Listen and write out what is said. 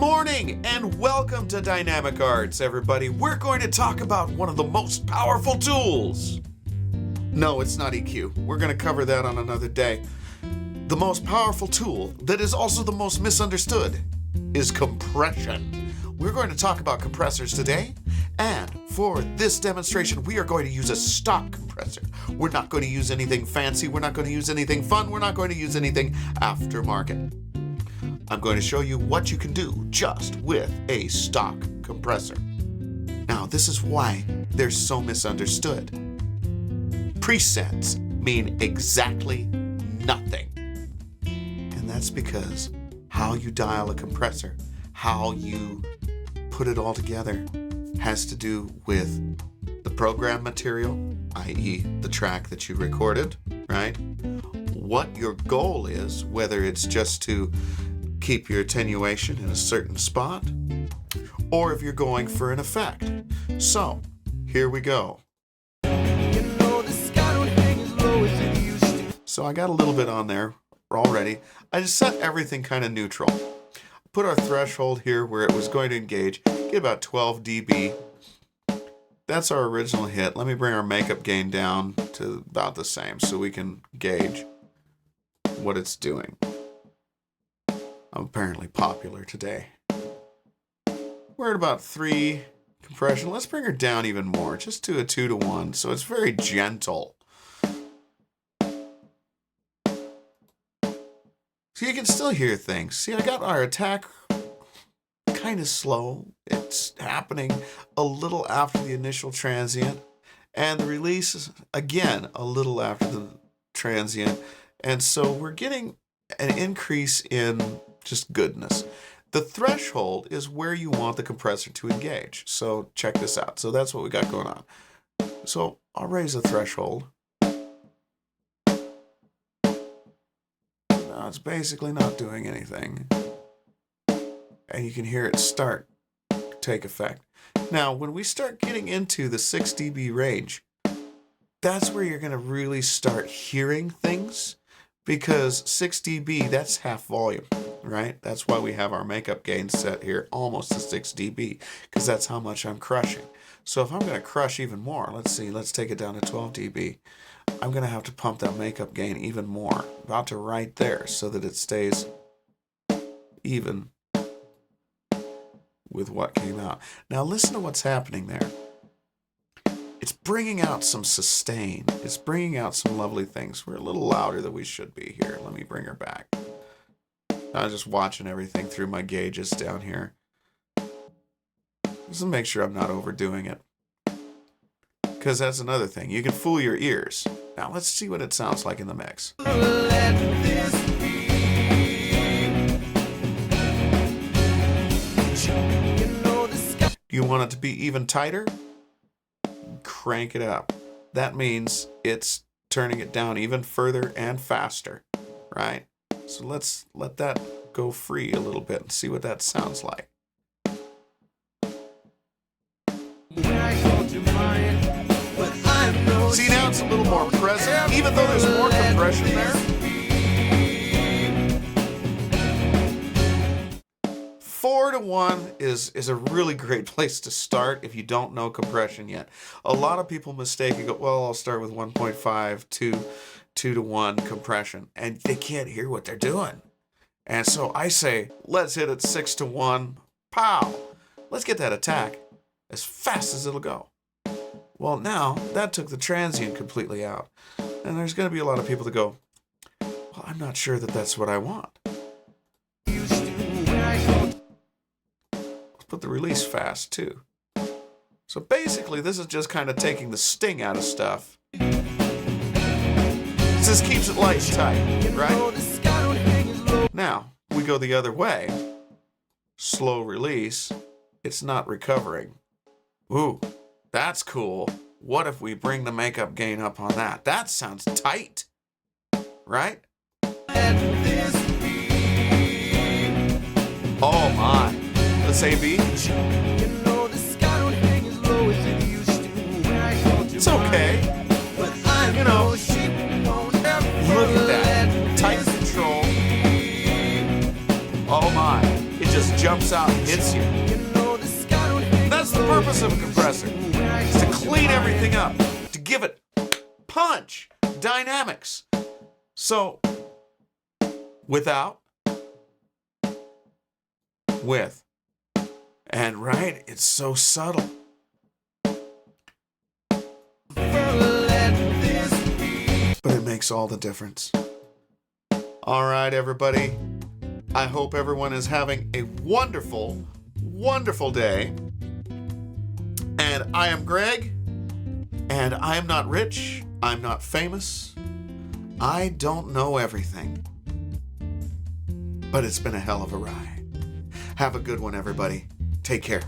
morning and welcome to Dynamic Arts, everybody. We're going to talk about one of the most powerful tools. No, it's not EQ. We're going to cover that on another day. The most powerful tool that is also the most misunderstood is compression. We're going to talk about compressors today, and for this demonstration, we are going to use a stock compressor. We're not going to use anything fancy. We're not going to use anything fun. We're not going to use anything aftermarket. I'm going to show you what you can do just with a stock compressor. Now, this is why they're so misunderstood. Presets mean exactly nothing. And that's because how you dial a compressor, how you put it all together, has to do with the program material, i.e. the track that you recorded, right? What your goal is, whether it's just to keep your attenuation in a certain spot, or if you're going for an effect. So, here we go. So I got a little bit on there already. I just set everything kind of neutral. Put our threshold here where it was going to engage, get about 12 dB. That's our original hit. Let me bring our makeup gain down to about the same so we can gauge what it's doing. I'm apparently popular today. We're at about 3 compression. Let's bring her down even more, just to a 2-to-1, so it's very gentle. So you can still hear things. See, I got our attack kind of slow. It's happening a little after the initial transient, and the release is, again, a little after the transient. And so we're getting an increase in just goodness. The threshold is where you want the compressor to engage. So check this out. So that's what we got going on. So I'll raise the threshold. Now it's basically not doing anything. And you can hear it start to take effect. Now, when we start getting into the 6 dB range, that's where you're going to really start hearing things, because 6 dB, that's half volume. Right? That's why we have our makeup gain set here almost to 6 dB, because that's how much I'm crushing. So if I'm going to crush even more, let's take it down to 12 dB. I'm going to have to pump that makeup gain even more, about to right there, so that it stays even with what came out. Now listen to what's happening there. It's bringing out some sustain. It's bringing out some lovely things. We're a little louder than we should be here. Let me bring her back. I was just watching everything through my gauges down here. Just to make sure I'm not overdoing it. Because that's another thing. You can fool your ears. Now let's see what it sounds like in the mix. Do you want it to be even tighter? Crank it up. That means it's turning it down even further and faster, right? So let's let that go free a little bit and see what that sounds like. See, now it's a little more present, even though there's more compression there. 4-to-1 is a really great place to start if you don't know compression yet. A lot of people mistake and go, well, I'll start with 1.5 to 2-to-1 compression, and they can't hear what they're doing. And so I say, let's hit it 6-to-1, pow! Let's get that attack as fast as it'll go. Well, now that took the transient completely out, and there's going to be a lot of people that go, well, I'm not sure that that's what I want. Let's put the release fast too. So basically, this is just kind of taking the sting out of stuff. This keeps it light and tight, right? Now, we go the other way. Slow release. It's not recovering. Ooh, that's cool. What if we bring the makeup gain up on that? That sounds tight, right? Oh my. Let's say B. It's okay. You know, look at that. Tight control. Oh my. It just jumps out and hits you. That's the purpose of a compressor, is to clean everything up, to give it punch, dynamics. So, without, with, and right, it's so subtle. But it makes all the difference. All right, everybody. I hope everyone is having a wonderful, wonderful day. And I am Greg, and I am not rich. I'm not famous. I don't know everything. But it's been a hell of a ride. Have a good one, everybody. Take care.